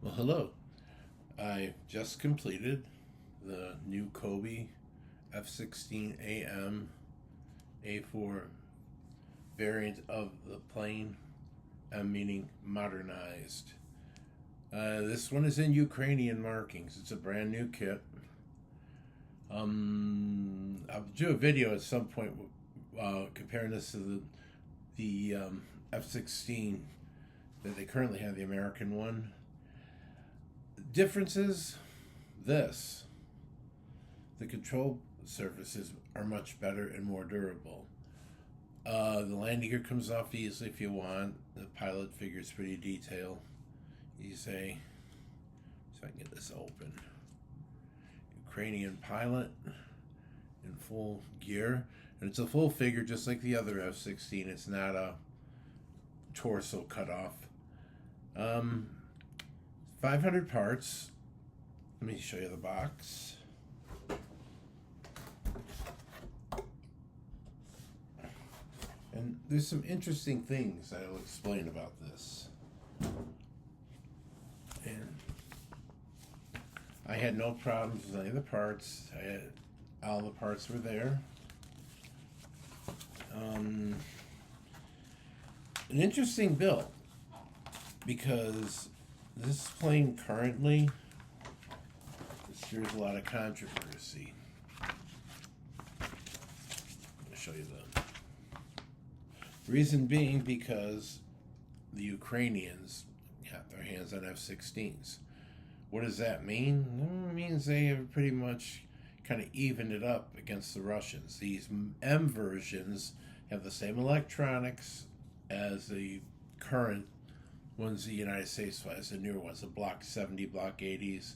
Well, hello. I just completed the new Cobi F16 AM A4 variant of the plane, meaning modernized. This one is in Ukrainian markings. It's a brand new kit. I'll do a video at some point comparing this to the F16 that they currently have, the American one. Differences: this. The control surfaces are much better and more durable. The landing gear comes off easily if you want. The pilot figure is pretty detailed. You say, so I can get this open. Ukrainian pilot in full gear. And it's a full figure just like the other F-16. It's not a torso cut off. 500 parts. Let me show you the box. And there's some interesting things I'll explain about this. And I had no problems with any of the parts. All the parts were there. An interesting build because this plane currently there's a lot of controversy. I'll show you the reason being because the Ukrainians got their hands on F-16s. What does that mean? It means they have pretty much kind of evened it up against the Russians. These M versions have the same electronics as the current ones the United States flies, the newer ones, the Block 70, Block 80s.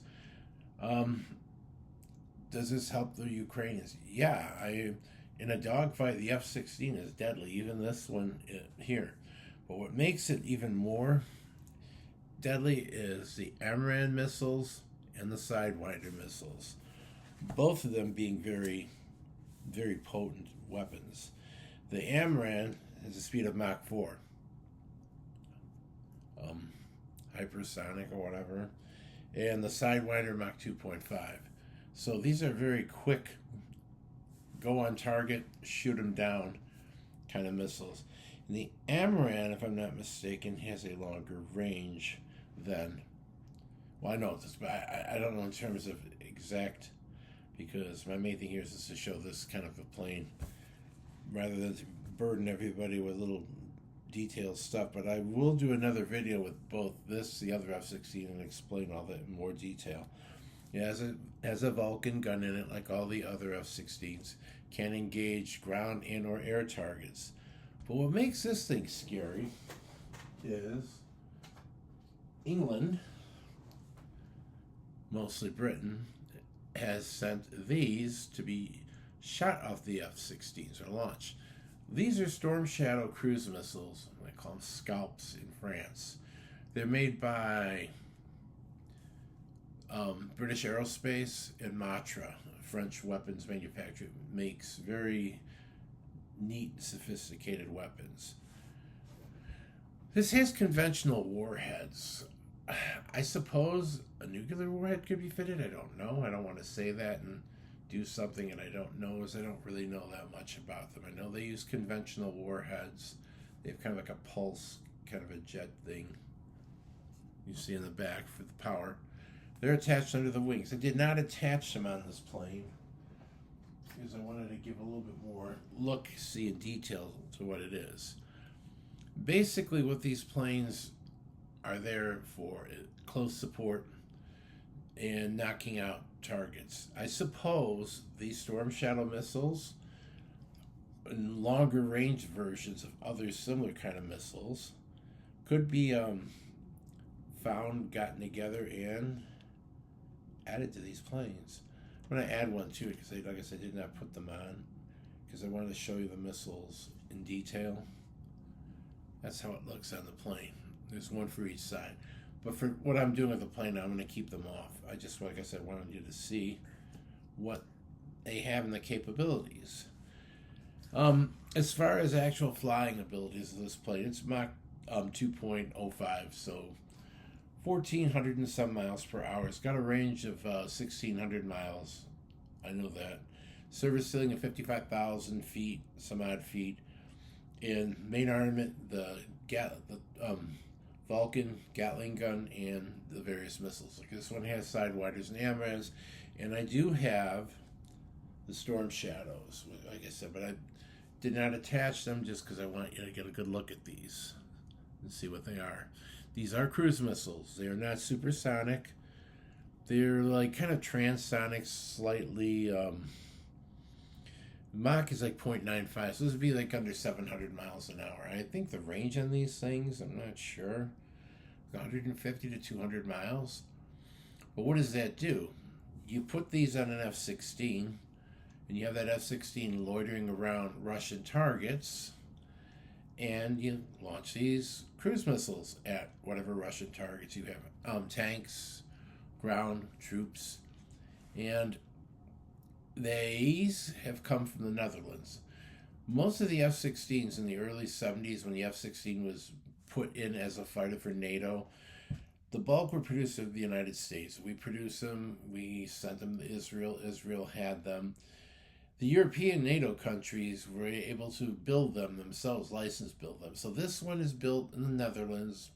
Does this help the Ukrainians? Yeah, in a dogfight, the F-16 is deadly, even this one here. But what makes it even more deadly is the AMRAAM missiles and the Sidewinder missiles. Both of them being very, very potent weapons. The AMRAAM has a speed of Mach 4. Hypersonic or whatever. And the Sidewinder Mach 2.5. So these are very quick, go on target, shoot them down kind of missiles. And the AMRAAM, if I'm not mistaken, has a longer range than, well, I know this, but I don't know in terms of exact, because my main thing here is just to show this kind of a plane rather than to burden everybody with little detailed stuff. But I will do another video with both this, the other F-16, and explain all that in more detail. It has a Vulcan gun in it like all the other F-16s. Can engage ground and or air targets. But what makes this thing scary is England, mostly Britain, has sent these to be shot off the F-16s or launched. These are Storm Shadow cruise missiles. I call them Scalps in France. They're made by British Aerospace and Matra, a French weapons manufacturer, makes very neat, sophisticated weapons. This has conventional warheads. I suppose a nuclear warhead could be fitted. I don't know. I don't want to say that and do something and I don't know, as I don't really know that much about them. I know they use conventional warheads. They have kind of like a pulse, kind of a jet thing you see in the back for the power. They're attached under the wings. I did not attach them on this plane because I wanted to give a little bit more look, see, and detail to what it is. Basically, what these planes are there for close support and knocking out targets. I suppose these Storm Shadow missiles and longer range versions of other similar kind of missiles could be found, gotten together, and added to these planes. I'm going to add one too because, like I said, I did not put them on because I wanted to show you the missiles in detail. That's how it looks on the plane. There's one for each side. But for what I'm doing with the plane, I'm going to keep them off. I just, like I said, wanted you to see what they have and the capabilities. As far as actual flying abilities of this plane, it's Mach 2.05, so 1,400 and some miles per hour. It's got a range of 1,600 miles. I know that. Service ceiling of 55,000 feet, some odd feet. And main armament, the Vulcan Gatling gun and the various missiles. Like this one has sidewinders and AMRAAMs, and I do have the Storm Shadows, like I said, but I did not attach them just because I want you to get a good look at these and see what they are. These are cruise missiles. They are not supersonic. They're like kind of transonic, slightly. Mach is like 0.95, so this would be like under 700 miles an hour. I think the range on these things, I'm not sure, 150 to 200 miles. But what does that do? You put these on an F-16, and you have that F-16 loitering around Russian targets, and you launch these cruise missiles at whatever Russian targets you have. Tanks, ground troops, and these have come from the Netherlands. Most of the F-16s in the early 70s, when the F-16 was put in as a fighter for NATO, the bulk were produced in the United States. We produced them, we sent them to Israel, Israel had them. The European NATO countries were able to build them themselves, license build them. So this one is built in the Netherlands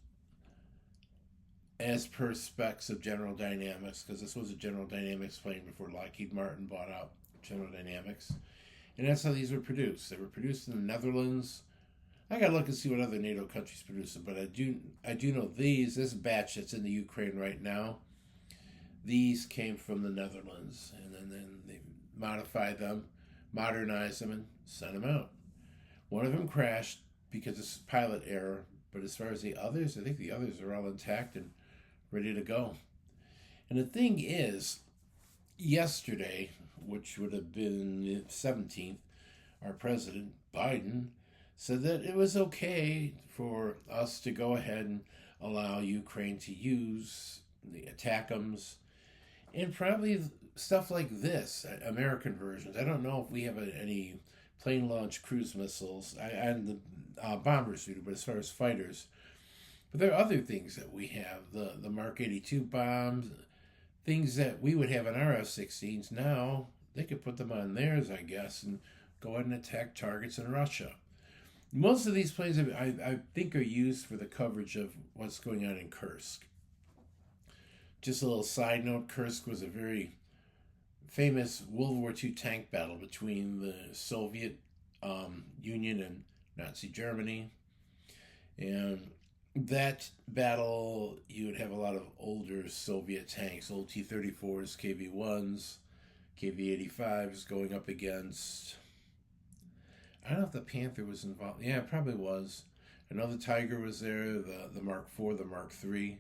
as per specs of General Dynamics, because this was a General Dynamics plane before Lockheed Martin bought out General Dynamics. And that's how these were produced. They were produced in the Netherlands. I gotta look and see what other NATO countries produce them, but I do know this batch that's in the Ukraine right now, these came from the Netherlands, and then they modified them, modernized them, and sent them out. One of them crashed because of pilot error, but as far as the others, I think the others are all intact and ready to go. And the thing is, yesterday, which would have been the 17th, our president, Biden, said that it was okay for us to go ahead and allow Ukraine to use the ATACMS and probably stuff like this, American versions. I don't know if we have any plane launch cruise missiles and the bombers do, but as far as fighters. But there are other things that we have, the Mark 82 bombs, things that we would have in our F-16s. Now, they could put them on theirs, I guess, and go ahead and attack targets in Russia. Most of these planes, I think, are used for the coverage of what's going on in Kursk. Just a little side note, Kursk was a very famous World War II tank battle between the Soviet Union and Nazi Germany. And that battle, you would have a lot of older Soviet tanks, old T-34s, KV-1s, KV-85s going up against... I don't know if the Panther was involved. Yeah, it probably was. I know the Tiger was there, the Mark IV, the Mark III,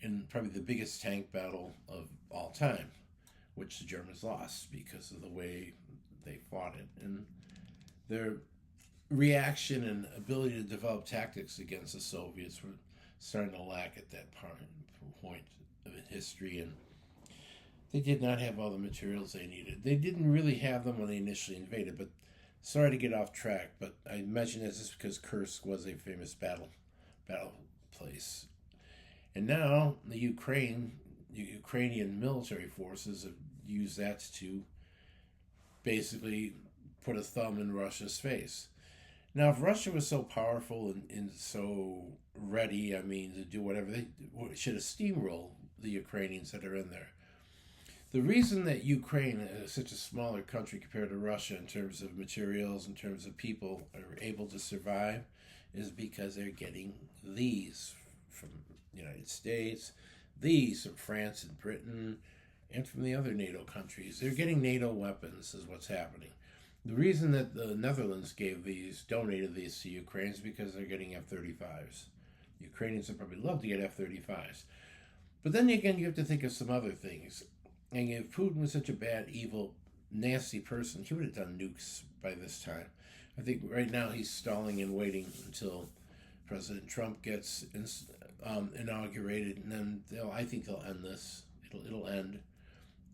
and probably the biggest tank battle of all time, which the Germans lost because of the way they fought it. And their reaction and ability to develop tactics against the Soviets were starting to lack at that point of history, and they did not have all the materials they needed. They didn't really have them when they initially invaded, but sorry to get off track, but I mention this just because Kursk was a famous battle place. And now the Ukrainian military forces have used that to basically put a thumb in Russia's face. Now, if Russia was so powerful and so ready, to do whatever, they should have steamrolled the Ukrainians that are in there. The reason that Ukraine is such a smaller country compared to Russia in terms of materials, in terms of people are able to survive, is because they're getting these from the United States, these from France and Britain, and from the other NATO countries. They're getting NATO weapons is what's happening. The reason that the Netherlands donated these to Ukraine is because they're getting F-35s. Ukrainians would probably love to get F-35s. But then again, you have to think of some other things. And if Putin was such a bad, evil, nasty person, he would have done nukes by this time. I think right now he's stalling and waiting until President Trump gets inaugurated, and then I think they'll end this. It'll end.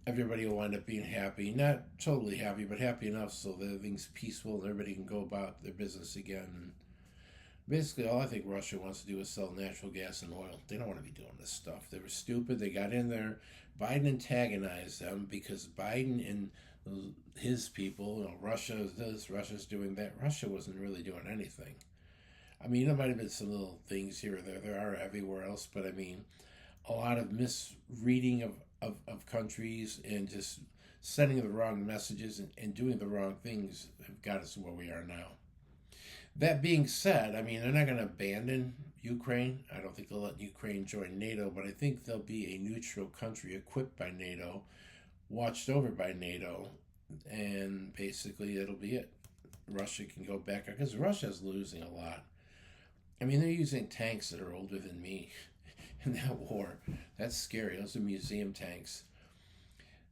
Everybody will wind up being happy. Not totally happy, but happy enough so that everything's peaceful and everybody can go about their business again. And Basically, all I think Russia wants to do is sell natural gas and oil. They don't want to be doing this stuff. They were stupid. They got in there. Biden antagonized them because Biden and his people, Russia is this, Russia's doing that. Russia wasn't really doing anything. I mean, there might have been some little things here or there. There are everywhere else, but I mean, a lot of misreading of countries and just sending the wrong messages and doing the wrong things have got us where we are now. That being said, I mean, they're not going to abandon Ukraine. I don't think they'll let Ukraine join NATO, but I think they'll be a neutral country equipped by NATO, watched over by NATO, and basically it'll be it. Russia can go back because Russia's losing a lot. I mean, they're using tanks that are older than me in that war. That's scary. Those are museum tanks.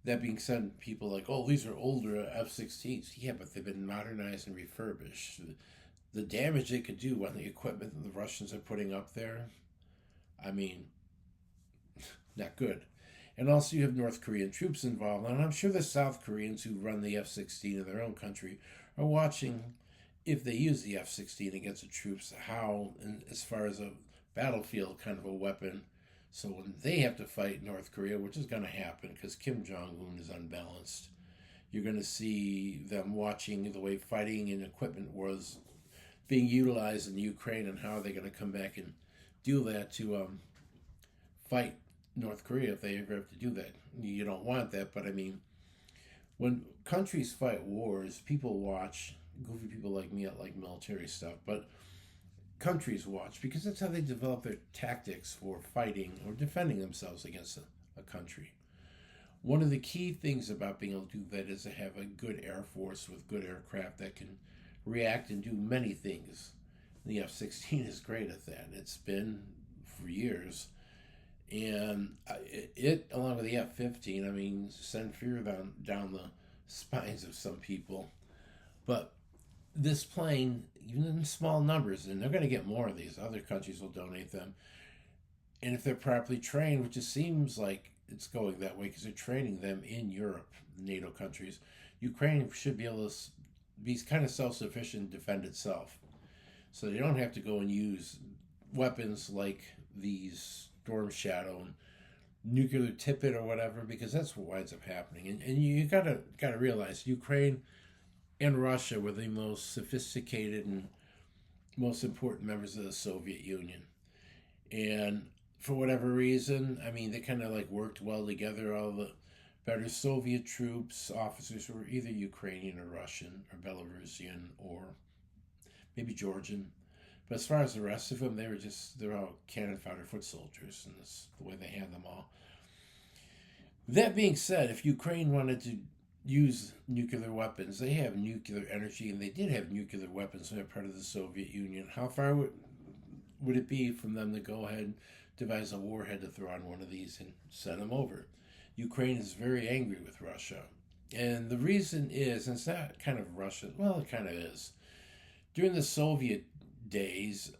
That being said, people are like, oh, these are older F-16s. Yeah, but they've been modernized and refurbished. The damage they could do on the equipment that the Russians are putting up there, I mean, not good. And also, you have North Korean troops involved, and I'm sure the South Koreans who run the F-16 in their own country are watching if they use the F-16 against the troops, how, and as far as a battlefield kind of a weapon. So when they have to fight North Korea, which is going to happen because Kim Jong-un is unbalanced, you're going to see them watching the way fighting and equipment was being utilized in Ukraine and how they're going to come back and do that to fight North Korea if they ever have to do that. You don't want that, but I mean, when countries fight wars, people watch. Goofy people like me, I like military stuff, but countries watch because that's how they develop their tactics for fighting or defending themselves against a country. One of the key things about being able to do that is to have a good Air Force with good aircraft that can react and do many things. The F-16 is great at that. It's been for years. And it along with the F-15, I mean, send fear down the spines of some people. But this plane, even in small numbers, and they're going to get more of these, other countries will donate them. And if they're properly trained, which it seems like it's going that way because they're training them in Europe, NATO countries, Ukraine should be able to be kind of self-sufficient and defend itself. So they don't have to go and use weapons like these Storm Shadow and nuclear tippet or whatever, because that's what winds up happening. And you gotta realize Ukraine and Russia were the most sophisticated and most important members of the Soviet Union. And for whatever reason, I mean, they kind of like worked well together. All the better Soviet troops, officers who were either Ukrainian or Russian or Belarusian or maybe Georgian. But as far as the rest of them, they're all cannon fodder foot soldiers, and that's the way they had them all. That being said, if Ukraine wanted to use nuclear weapons, they have nuclear energy, and they did have nuclear weapons when they're part of the Soviet Union. How far would it be from them to go ahead and devise a warhead to throw on one of these and send them over? Ukraine is very angry with Russia. And the reason is, and it's not kind of Russia, well, it kind of is. During the Soviet days,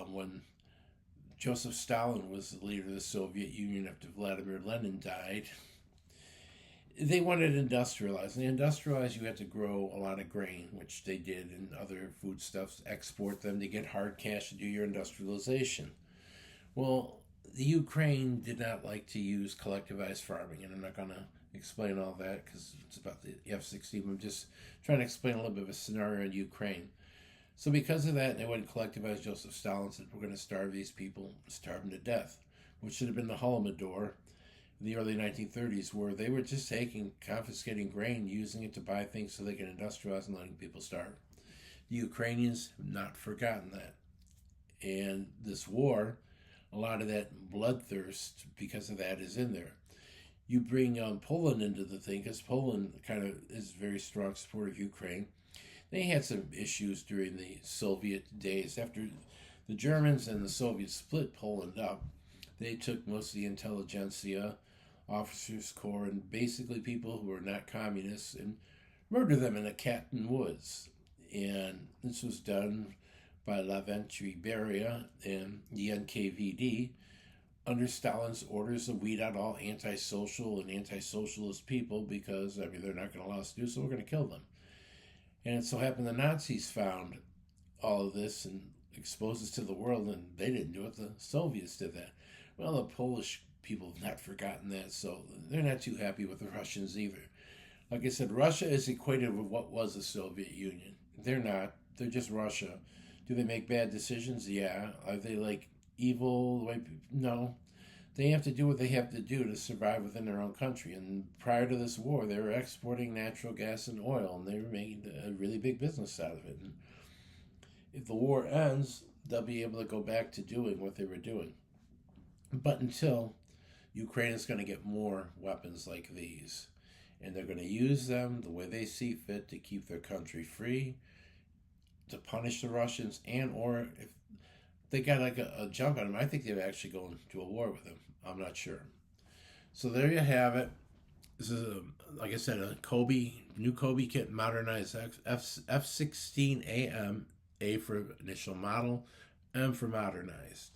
when Joseph Stalin was the leader of the Soviet Union after Vladimir Lenin died, they wanted to industrialize. And to industrialize, you had to grow a lot of grain, which they did, and other foodstuffs, export them to get hard cash to do your industrialization. Well, the Ukraine did not like to use collectivized farming, and I'm not going to explain all that because it's about the F-16. I'm just trying to explain a little bit of a scenario in Ukraine. So because of that, they went and collectivized. Joseph Stalin said, we're going to starve these people, starve them to death, which should have been the Holodomor in the early 1930s, where they were just confiscating grain, using it to buy things so they can industrialize and letting people starve. The Ukrainians have not forgotten that. And this war, a lot of that bloodthirst because of that is in there. You bring Poland into the thing, because Poland kind of is a very strong supporter of Ukraine. They had some issues during the Soviet days. After the Germans and the Soviets split Poland up, they took most of the intelligentsia, officers' corps, and basically people who were not communists and murdered them in a cat and woods. And this was done by Lavrentiy Beria and the NKVD under Stalin's orders to weed out all antisocial and anti-socialist people because, I mean, they're not going to allow us to do so, we're going to kill them. And it so happened the Nazis found all of this and expose us to the world, and they didn't do it. The Soviets did that. Well, the Polish people have not forgotten that, so they're not too happy with the Russians either. Like I said, Russia is equated with what was the Soviet Union. They're not. They're just Russia. Do they make bad decisions? Yeah. Are they like evil? No. They have to do what they have to do to survive within their own country. And prior to this war, they were exporting natural gas and oil, and they were making a really big business out of it. And if the war ends, they'll be able to go back to doing what they were doing. But until, Ukraine is going to get more weapons like these. And they're going to use them the way they see fit to keep their country free, to punish the Russians, and or if they got like a jump on them, I think they'd actually go into a war with them. I'm not sure. So there you have it. This is, like I said, a new Cobi kit, modernized F16 AM, A for initial model, M for modernized.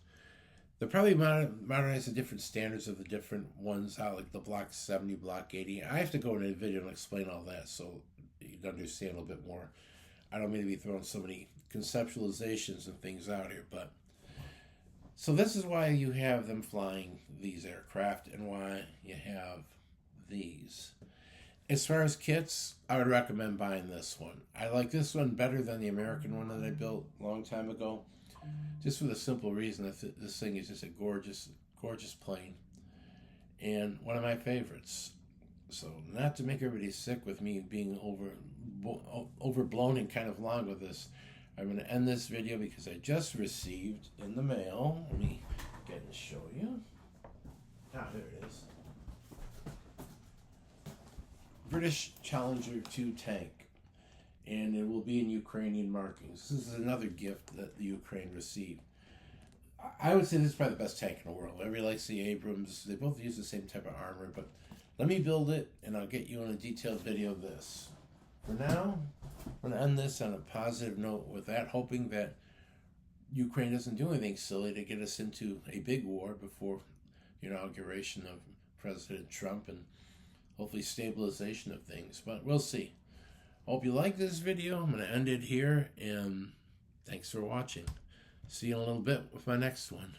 They'll probably modernize the different standards of the different ones out, like the Block 70, Block 80. I have to go into a video and explain all that so you can understand a little bit more. I don't mean to be throwing so many conceptualizations and things out here, but so this is why you have them flying these aircraft and why you have these. As far as kits, I would recommend buying this one. I like this one better than the American one that I built a long time ago, just for the simple reason that this thing is just a gorgeous, gorgeous plane and one of my favorites. So not to make everybody sick with me being overblown and kind of long with this, I'm going to end this video because I just received in the mail. Let me get and show you. Ah, there it is. British Challenger 2 tank. And it will be in Ukrainian markings. This is another gift that the Ukraine received. I would say this is probably the best tank in the world. Everybody likes the Abrams. They both use the same type of armor, but let me build it, and I'll get you in a detailed video of this. For now, I'm going to end this on a positive note with that, hoping that Ukraine doesn't do anything silly to get us into a big war before the inauguration of President Trump and hopefully stabilization of things. But we'll see. Hope you like this video. I'm going to end it here, and thanks for watching. See you in a little bit with my next one.